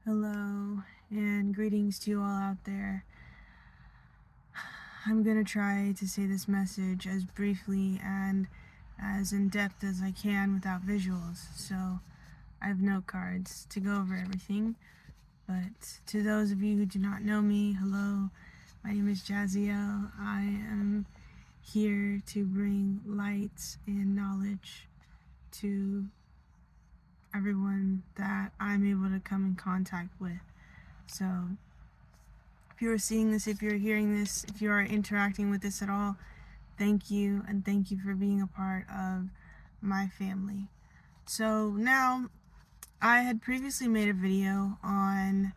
Hello, and greetings to you all out there. I'm gonna try to say this message as briefly and as in depth as I can without visuals, so I have note cards to go over everything. But to those of you who do not know me, hello, my name is Jaziel. I am here to bring light and knowledge to everyone that I'm able to come in contact with. So, if you are seeing this, if you're hearing this, if you are interacting with this at all, thank you, and thank you for being a part of my family. So now, I had previously made a video on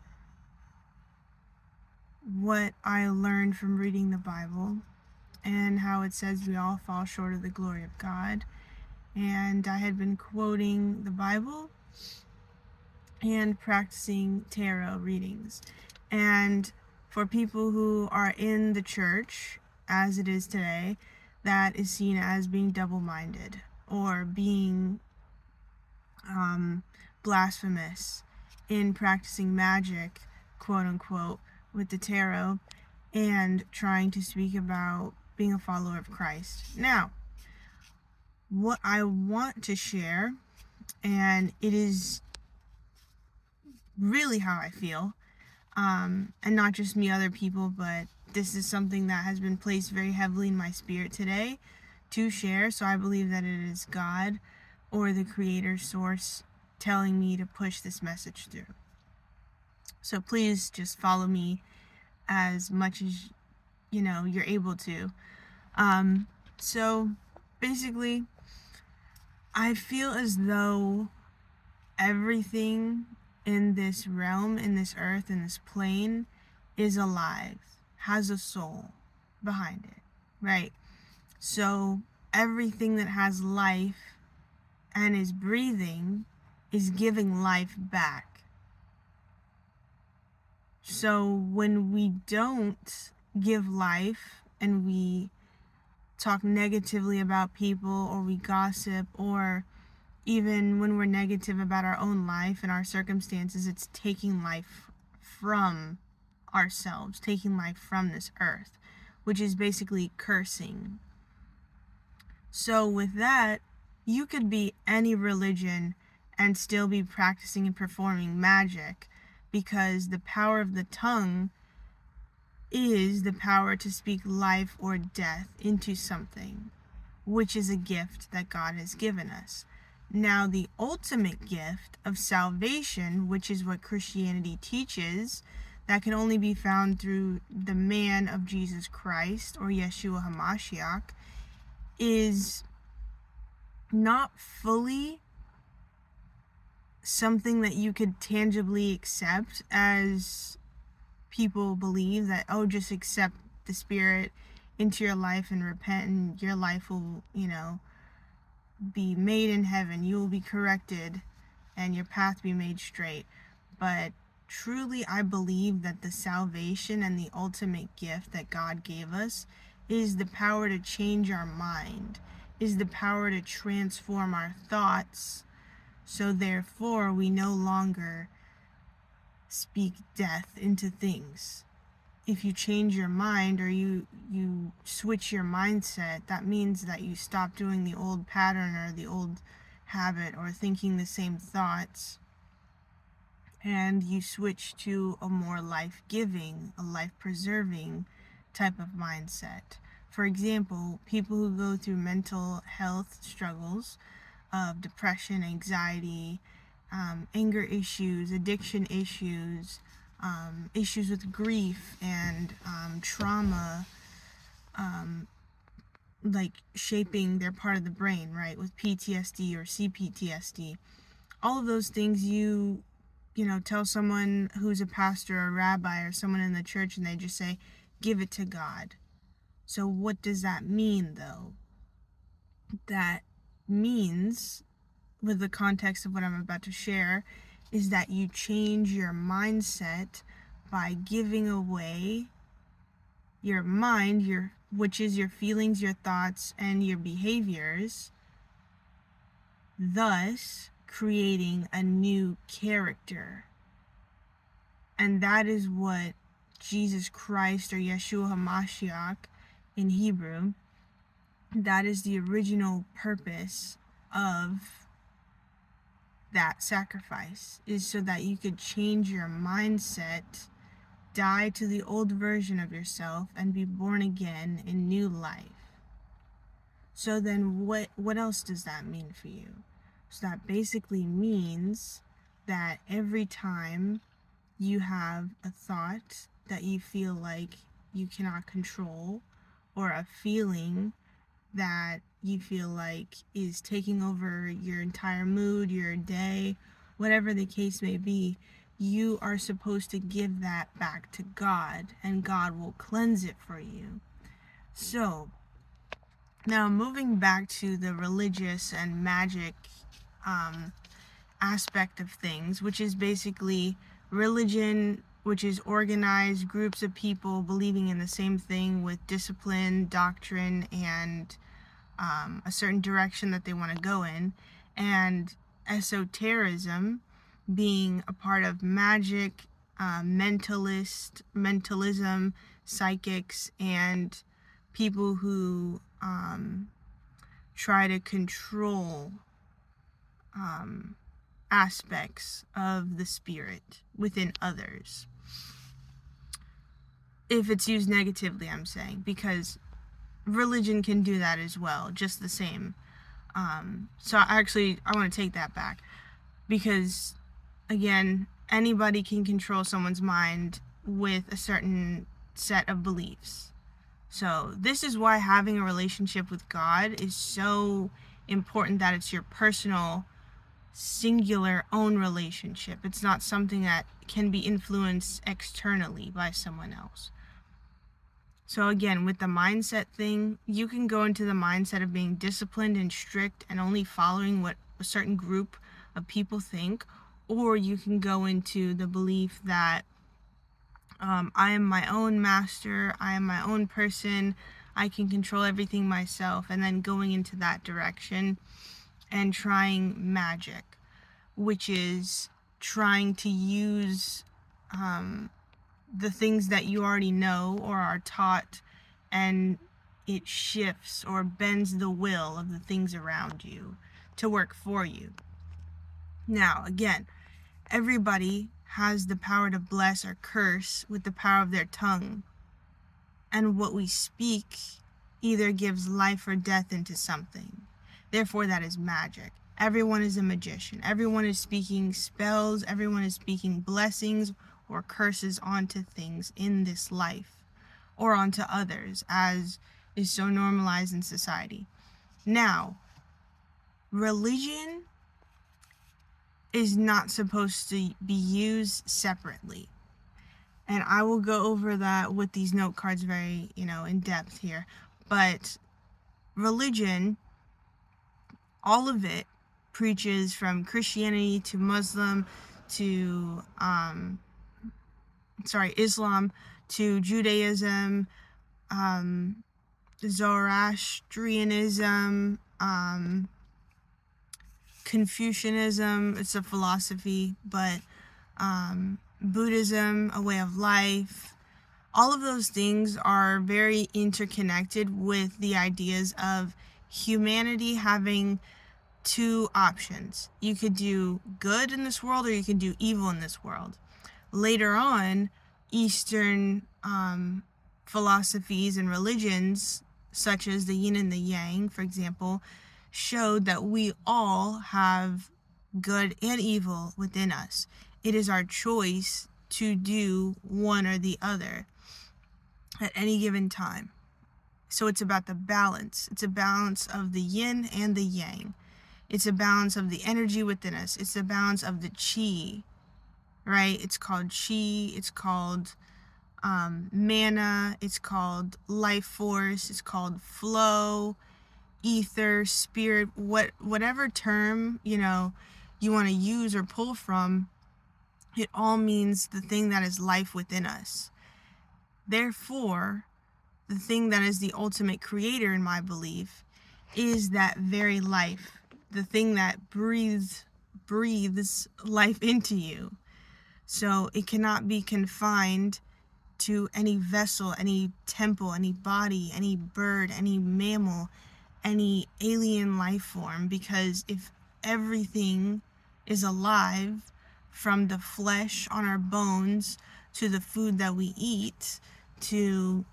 what I learned from reading the Bible and how it says we all fall short of the glory of God. And I had been quoting the Bible and practicing tarot readings. And for people who are in the church, as it is today, that is seen as being double-minded or being blasphemous in practicing magic, quote-unquote, with the tarot and trying to speak about being a follower of Christ. Now, what I want to share, and it is really how I feel, and not just me, other people, but this is something that has been placed very heavily in my spirit today to share. So I believe that it is God or the creator source telling me to push this message through. So please just follow me as much as you're able to. So basically, I feel as though everything in this realm, in this earth, in this plane is alive, has a soul behind it, right? So everything that has life and is breathing is giving life back. So when we don't give life and we talk negatively about people, or we gossip, or even when we're negative about our own life and our circumstances, it's taking life from ourselves, taking life from this earth, which is basically cursing. So with that, you could be any religion and still be practicing and performing magic, because the power of the tongue is the power to speak life or death into something, which is a gift that God has given us. Now, the ultimate gift of salvation, which is what Christianity teaches, that can only be found through the man of Jesus Christ, or Yeshua HaMashiach, is not fully something that you could tangibly accept, as people believe that, oh, just accept the Spirit into your life and repent and your life will, be made in heaven. You will be corrected and your path be made straight. But truly, I believe that the salvation and the ultimate gift that God gave us is the power to change our mind, is the power to transform our thoughts. So therefore, we no longer speak death into things. If you change your mind, or you switch your mindset, that means that you stop doing the old pattern or the old habit or thinking the same thoughts, and you switch to a more life-giving, a life-preserving type of mindset. For example, people who go through mental health struggles of depression, anxiety, anger issues, addiction issues, issues with grief and trauma, like shaping their part of the brain, right, with PTSD or CPTSD. All of those things, you tell someone who's a pastor or a rabbi or someone in the church, and they just say, give it to God. So what does that mean, though? That means, with the context of what I'm about to share, is that you change your mindset by giving away your mind, which is your feelings, your thoughts, and your behaviors, thus creating a new character. And that is what Jesus Christ, or Yeshua HaMashiach in Hebrew, that is the original purpose of that sacrifice, is so that you could change your mindset, die to the old version of yourself, and be born again in new life. So then what else does that mean for you? So that basically means that every time you have a thought that you feel like you cannot control, or a feeling that you feel like is taking over your entire mood, your day, whatever the case may be, you are supposed to give that back to God, and God will cleanse it for you. So, now moving back to the religious and magic aspect of things, which is basically religion, which is organized groups of people believing in the same thing with discipline, doctrine, and a certain direction that they want to go in, and esotericism being a part of magic, mentalism, psychics, and people who try to control aspects of the spirit within others. If it's used negatively, I'm saying, because religion can do that as well, just the same. So I want to take that back, because again, anybody can control someone's mind with a certain set of beliefs. So this is why having a relationship with God is so important, that it's your personal, singular own relationship. It's not something that can be influenced externally by someone else. So again, with the mindset thing, you can go into the mindset of being disciplined and strict and only following what a certain group of people think, or you can go into the belief that I am my own master, I am my own person, I can control everything myself, and then going into that direction and trying magic, which is trying to use the things that you already know or are taught, and it shifts or bends the will of the things around you to work for you. Now, again, everybody has the power to bless or curse with the power of their tongue. And what we speak either gives life or death into something. Therefore, that is magic. Everyone is a magician. Everyone is speaking spells. Everyone is speaking blessings or curses onto things in this life, or onto others, as is so normalized in society. Now, religion is not supposed to be used separately. And I will go over that with these note cards very, in depth here. But religion, all of it preaches from Christianity to Muslim to Islam to Judaism, Zoroastrianism, Confucianism, it's a philosophy, but Buddhism, a way of life. All of those things are very interconnected with the ideas of humanity having two options. You could do good in this world, or you could do evil in this world. Later on, Eastern philosophies and religions, such as the yin and the yang, for example, showed that we all have good and evil within us. It is our choice to do one or the other at any given time. So it's about the balance. It's a balance of the yin and the yang. It's a balance of the energy within us. It's a balance of the chi, right? It's called chi. It's called mana. It's called life force. It's called flow, ether, spirit, whatever term, you want to use or pull from. It all means the thing that is life within us. Therefore, the thing that is the ultimate creator, in my belief, is that very life, the thing that breathes life into you. So it cannot be confined to any vessel, any temple, any body, any bird, any mammal, any alien life form, because if everything is alive, from the flesh on our bones to the food that we eat to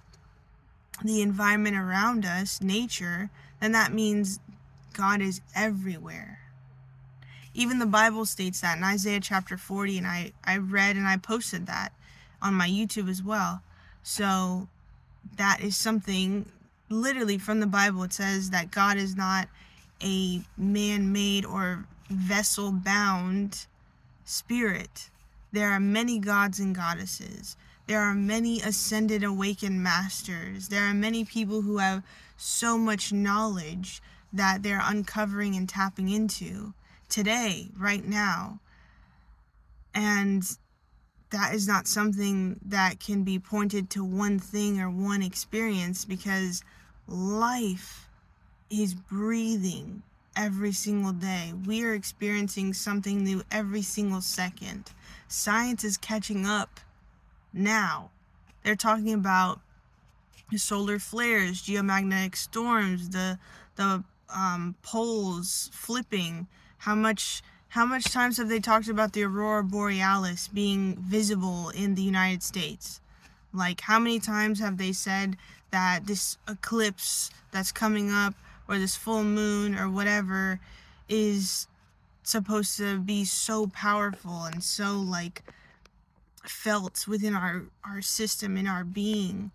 the environment around us, nature, then that means God is everywhere. Even the Bible states that in Isaiah chapter 40, and I read and I posted that on my YouTube as well. So that is something literally from the Bible. It says that God is not a man-made or vessel-bound spirit. There are many gods and goddesses. There are many ascended, awakened masters. There are many people who have so much knowledge that they're uncovering and tapping into today, right now. And that is not something that can be pointed to one thing or one experience, because life is breathing every single day. We are experiencing something new every single second. Science is catching up now. They're talking about solar flares, geomagnetic storms, the poles flipping. How much times have they talked about the aurora borealis being visible in the United States? Like, how many times have they said that this eclipse that's coming up, or this full moon or whatever, is supposed to be so powerful and so like felt within our system, in our being?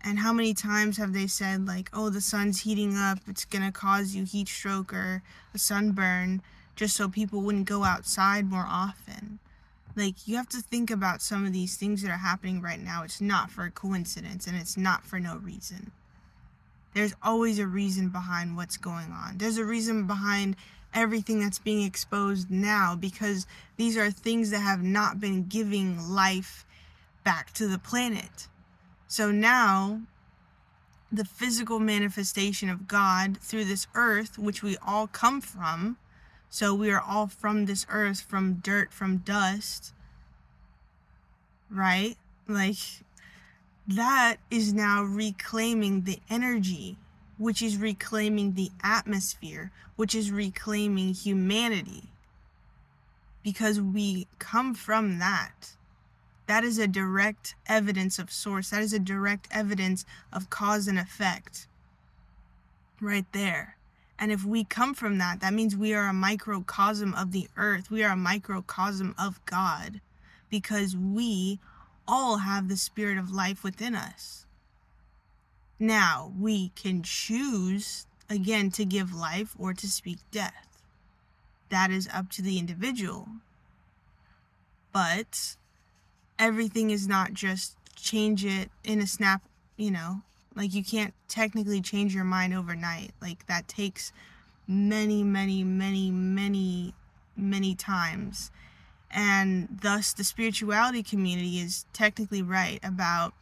And how many times have they said, like, oh, the sun's heating up, it's gonna cause you heat stroke or a sunburn, just so people wouldn't go outside more often? Like, you have to think about some of these things that are happening right now. It's not for a coincidence, and it's not for no reason. There's always a reason behind what's going on. There's a reason behind everything that's being exposed now, because these are things that have not been giving life back to the planet. So now, the physical manifestation of God through this earth, which we all come from, so we are all from this earth, from dirt, from dust, right? Like, that is now reclaiming the energy, which is reclaiming the atmosphere, which is reclaiming humanity, because we come from that. That is a direct evidence of source. That is a direct evidence of cause and effect right there. And if we come from that, that means we are a microcosm of the earth. We are a microcosm of God, because we all have the spirit of life within us. Now, we can choose, again, to give life or to speak death. That is up to the individual. But everything is not just change it in a snap, like, you can't technically change your mind overnight. Like, that takes many, many, many, many, many times. And thus the spirituality community is technically right about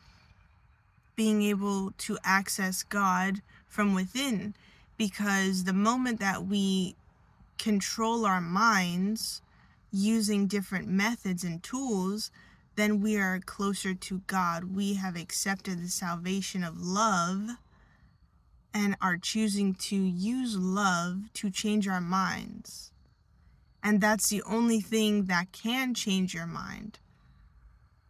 being able to access God from within, because the moment that we control our minds using different methods and tools, then we are closer to God. We have accepted the salvation of love and are choosing to use love to change our minds. And that's the only thing that can change your mind.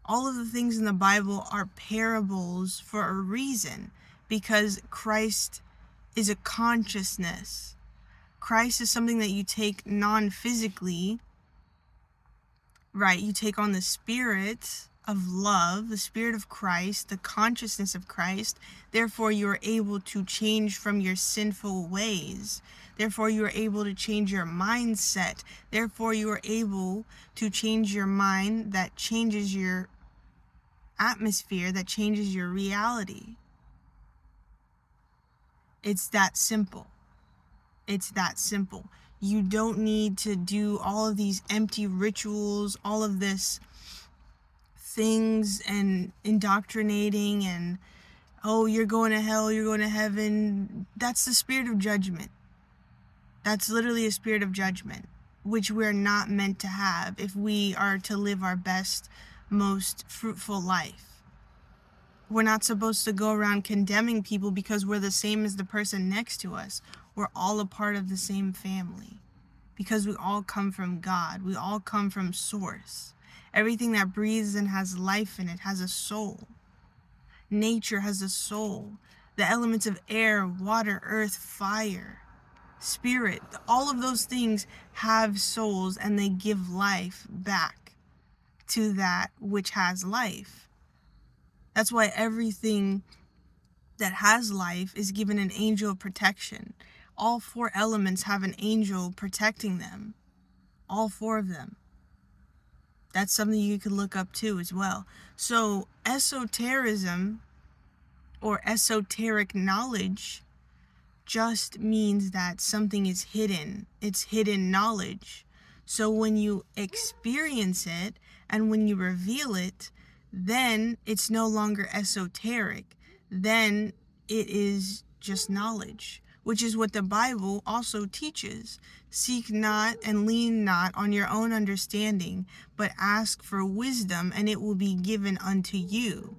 All of the things in the Bible are parables for a reason, because Christ is a consciousness. Christ is something that you take non-physically, right? You take on the spirit of love, the spirit of Christ, the consciousness of Christ. Therefore, you are able to change from your sinful ways. Therefore, you are able to change your mindset. Therefore, you are able to change your mind, that changes your atmosphere, that changes your reality. It's that simple. It's that simple. You don't need to do all of these empty rituals, all of this things and indoctrinating and, oh, you're going to hell, you're going to heaven. That's the spirit of judgment. That's literally a spirit of judgment. which we're not meant to have if we are to live our best, most fruitful life. We're not supposed to go around condemning people because we're the same as the person next to us. We're all a part of the same family because we all come from God. We all come from Source. Everything that breathes and has life in it has a soul. Nature has a soul. The elements of air, water, earth, fire, spirit, all of those things have souls, and they give life back to that which has life. That's why everything that has life is given an angel of protection. All 4 elements have an angel protecting them. All 4 of them. That's something you could look up too as well. So esotericism or esoteric knowledge just means that something is hidden. It's hidden knowledge. So when you experience it and when you reveal it, then it's no longer esoteric. Then it is just knowledge, which is what the Bible also teaches. Seek not and lean not on your own understanding, but ask for wisdom, and it will be given unto you,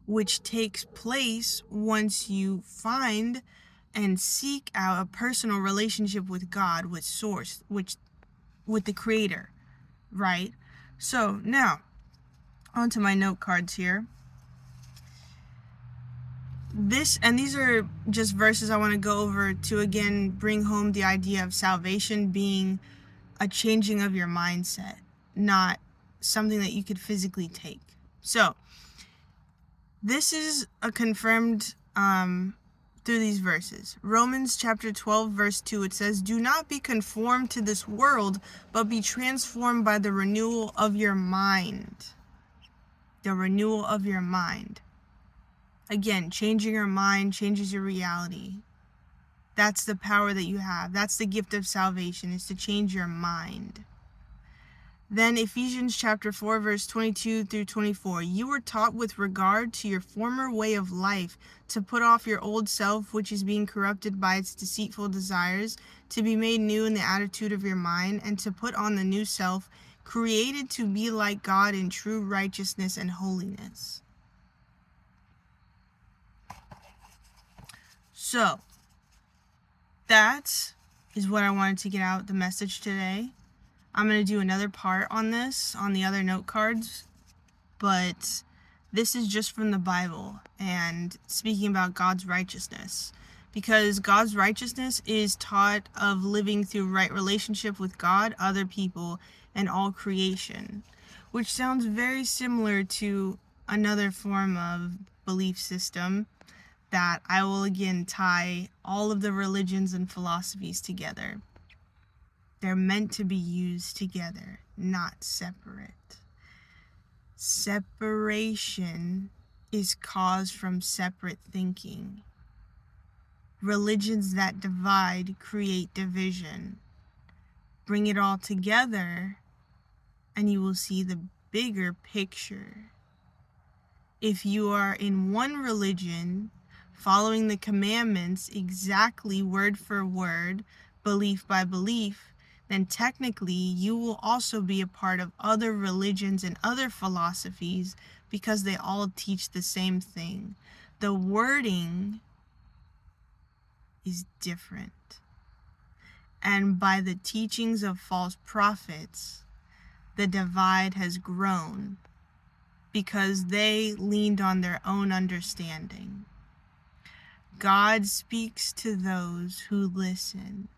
which takes place once you find and seek out a personal relationship with God, with Source, with the Creator, right? So now, onto my note cards here. These are just verses I want to go over to again bring home the idea of salvation being a changing of your mindset, not something that you could physically take. So, this is a confirmed through these verses. Romans chapter 12 verse 2, it says, "Do not be conformed to this world, but be transformed by the renewal of your mind." The renewal of your mind. Again, changing your mind changes your reality. That's the power that you have. That's the gift of salvation, is to change your mind. Then Ephesians chapter 4 verse 22 through 24. "You were taught with regard to your former way of life to put off your old self, which is being corrupted by its deceitful desires, to be made new in the attitude of your mind, and to put on the new self, created to be like God in true righteousness and holiness." So, that is what I wanted to get out the message today. I'm going to do another part on this, on the other note cards, but this is just from the Bible and speaking about God's righteousness, because God's righteousness is taught of living through right relationship with God, other people, and all creation, which sounds very similar to another form of belief system that I will again tie all of the religions and philosophies together. They're meant to be used together, not separate. Separation is caused from separate thinking. Religions that divide create division. Bring it all together, and you will see the bigger picture. If you are in one religion, following the commandments exactly word for word, belief by belief, then technically you will also be a part of other religions and other philosophies because they all teach the same thing. The wording is different. And by the teachings of false prophets, the divide has grown because they leaned on their own understanding. God speaks to those who listen.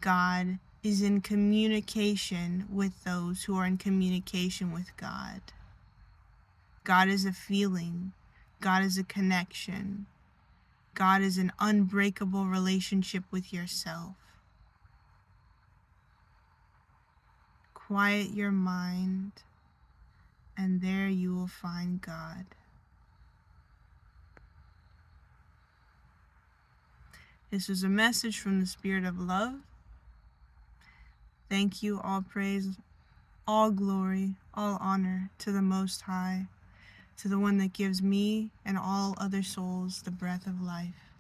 God is in communication with those who are in communication with God. God is a feeling. God is a connection. God is an unbreakable relationship with yourself. Quiet your mind, and there you will find God. This was a message from the Spirit of Love. Thank you, all praise, all glory, all honor to the Most High, to the one that gives me and all other souls the breath of life.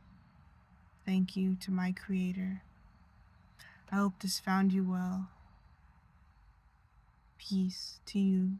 Thank you to my Creator. I hope this found you well. Peace to you.